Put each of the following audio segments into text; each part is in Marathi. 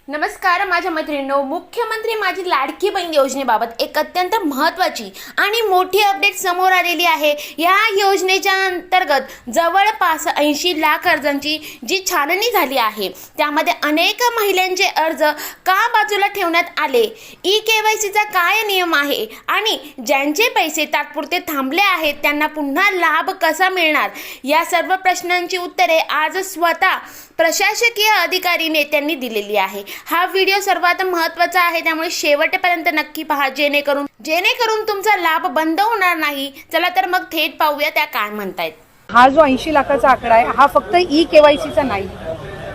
नमस्कार माझ्या मैत्रिणींनो, मुख्यमंत्री माझी लाडकी बहीण योजनेबाबत एक अत्यंत महत्त्वाची आणि मोठी अपडेट समोर आलेली आहे। या योजनेच्या अंतर्गत जवळपास 80 लाख अर्जांची जी छाननी झाली आहे, त्यामध्ये अनेक महिलांचे अर्ज का बाजूला ठेवण्यात आले, ई-केवायसीचा काय नियम आहे आणि ज्यांचे पैसे तात्पुरते थांबले आहेत त्यांना पुन्हा लाभ कसा मिळणार, या सर्व प्रश्नांची उत्तरे आज स्वतः प्रशासकीय अधिकारी नेत्यांनी दिलेली आहे। हा व्हिडिओ सर्वात महत्त्वाचा आहे, त्यामुळे शेवटपर्यंत नक्की पहा जेणेकरून तुमचा लाभ बंद होणार नाही। चला तर मग थेट पाहूया त्या काय म्हणतायत। हा जो 80 लाखाचा आकडा आहे हा फक्त ई-केवायसीचा नाही,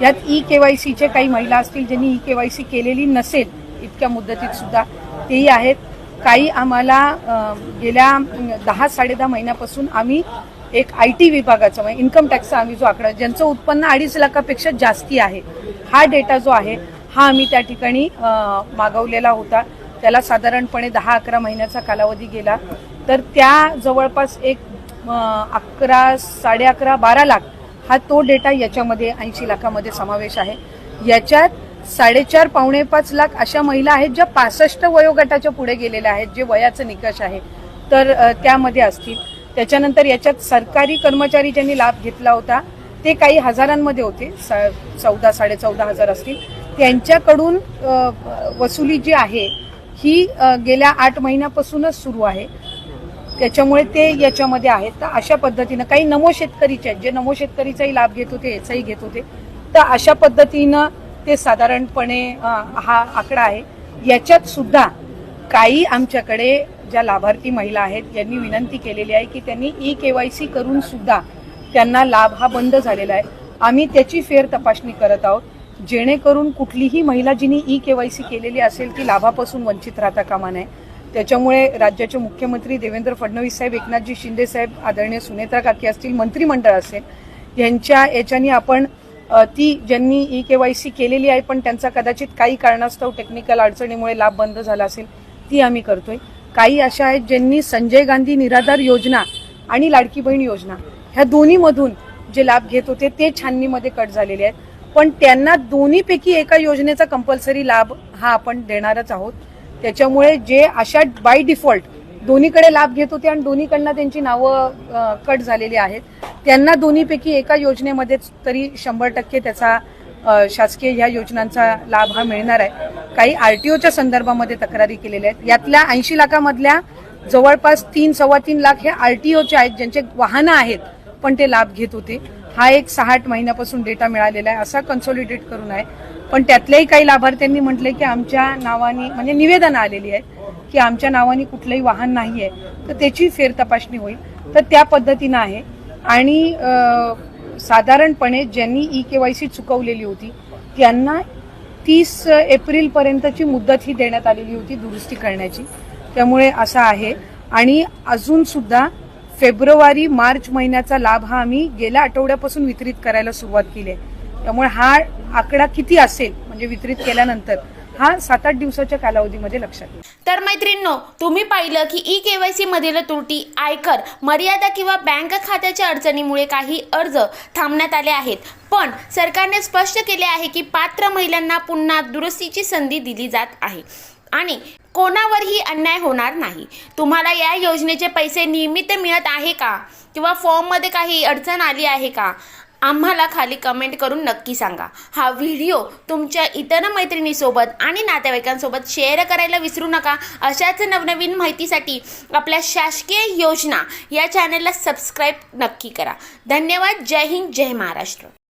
यात ई-केवायसीचे काही महिला असतील ज्यांनी ई-केवायसी केलेली नसेल इतक्या मुदतीत सुद्धा तेही आहेत। काही आम्हाला गेल्या 10-10.5 महिन्यापासून आम्ही एक IT विभागाचा म्हणजे इन्कम टॅक्सचा आम्ही जो आकडा ज्यांचं उत्पन्न 2.5 लाखापेक्षा जास्ती आहे, हा डेटा जो आहे हा आम्ही त्या ठिकाणी मागवलेला होता। त्याला साधारणपणे 10-11 महिन्याचा कालावधी गेला, तर त्या जवळपास एक 11, 11.5, 12 लाख हा तो डेटा याच्यामध्ये 80 लाखामध्ये समावेश आहे। याच्यात 4.5 पावणे 5 लाख अशा महिला आहेत ज्या 65 वयोगटाच्या पुढे गेलेल्या आहेत, जे वयाचं निकष आहे तर त्यामध्ये असतील। त्याच्यानंतर याच्यात सरकारी कर्मचारी ज्यांनी लाभ घेतला होता ते काही हजारांमध्ये होते, 14-14.5 हजार असतील। त्यांच्याकडून वसुली जी आहे ही गेल्या 8 महिन्यापासूनच सुरू आहे, त्याच्यामुळे ते याच्यामध्ये आहेत। तर अशा पद्धतीनं काही नमो शेतकरीचे आहेत जे नमो शेतकरीचाही लाभ घेत होते, याचाही घेत होते, तर अशा पद्धतीनं ते साधारणपणे हा आकडा आहे। याच्यात सुद्धा काही आमच्याकडे ज्या लाभार्थी महिला आहेत यांनी विनंती केलेली आहे की त्यांनी ई-केवायसी करून सुद्धा त्यांना लाभ हा बंद झालेला आहे। आम्ही त्याची फेर तपासणी करत आहोत, जेणेकरून कुठलीही महिला जिने ई-केवायसी केलेली असेल ती लाभापासून वंचित राहता कामा नये। त्याच्यामुळे राज्याचे मुख्यमंत्री देवेंद्र फडणवीस साहेब, एकनाथजी शिंदे साहेब, आदरणीय सुनेत्रा काकी असतील, मंत्रिमंडळ असेल, याच्यानी आपण ती ज्यांनी ई-केवायसी केलेली आहे पण त्यांचा कदाचित काही कारणास्तव टेक्निकल अडचणीमुळे लाभ बंद झाला असेल ती आम्ही करतोय। काही अशा आहेत ज्यांनी संजय गांधी निराधार योजना आणि लाडकी बहीण योजना ह्या दोन्हीमधून जे लाभ घेत होते ते छाननीमध्ये कट झालेले आहेत, पण त्यांना दोन्हीपैकी एका योजनेचा कंपल्सरी लाभ हा आपण देणारच आहोत। त्याच्यामुळे जे अशा बाय डिफॉल्ट दोन्हीकडे लाभ घेत होते आणि दोन्हीकडनं त्यांची नावं कट झालेली आहेत, त्यांना दोन्हीपैकी एका योजनेमध्येच तरी 100% त्याचा शासकीय ह्या योजनांचा लाभ हा मिळणार आहे। काही RTOच्या संदर्भामध्ये तक्रारी केलेल्या आहेत, यातल्या 80 लाखामधल्या जवळपास 3-3.25 लाख हे RTOचे आहेत ज्यांचे वाहनं आहेत पण ते लाभ घेत होते। हा एक 6-8 महिन्यापासून डेटा मिळालेला आहे, असा कन्सॉलिडेट करून आहे। पण त्यातल्याही काही लाभार्थ्यांनी म्हटले की आमच्या नावाने म्हणजे निवेदनं आलेली आहेत की आमच्या नावाने कुठलंही वाहन नाही आहे, तर त्याची फेर तपासणी होईल, तर त्या पद्धतीनं आहे। आणि साधारणपणे ज्यांनी ई-केवायसी चुकवलेली होती त्यांना 30 एप्रिलपर्यंतची मुदत ही देण्यात आलेली होती दुरुस्ती करण्याची, त्यामुळे असं आहे। आणि अजून सुद्धा फेब्रुवारी-मार्च महिन्याचा लाभ हा आम्ही गेल्या आठवड्यापासून वितरित करायला सुरुवात केली आहे, त्यामुळे हा आकडा किती असेल म्हणजे वितरित केल्यानंतर हा 7-8 दिवसाच्या कालावधीमध्ये लक्षात येईल। तर मैत्रिणींनो, तुम्ही पाहिलं की ई-केवायसी मधील त्रुटी, आयकर मर्यादा किंवा बँक खात्याच्या अडचणीमुळे काही अर्ज थांबण्यात आले आहेत, पण सरकारने स्पष्ट केले आहे की पात्र महिलांना पुन्हा दुरुस्तीची संधी दिली जात आहे आणि कोणावरही अन्याय होणार नाही। तुम्हाला या योजनेचे पैसे नियमित मिळत आहे का किंवा फॉर्ममध्ये काही अडचण आली आहे का, आम्हाला खाली कमेंट करून नक्की सांगा। हा व्हिडिओ तुमच्या इतर मैत्रिणीसोबत आणि नातेवाईकांसोबत शेअर करायला विसरू नका। अशाच नवनवीन माहितीसाठी आपल्या शासकीय योजना या चॅनलला सबस्क्राईब नक्की करा। धन्यवाद। जय हिंद, जय महाराष्ट्र।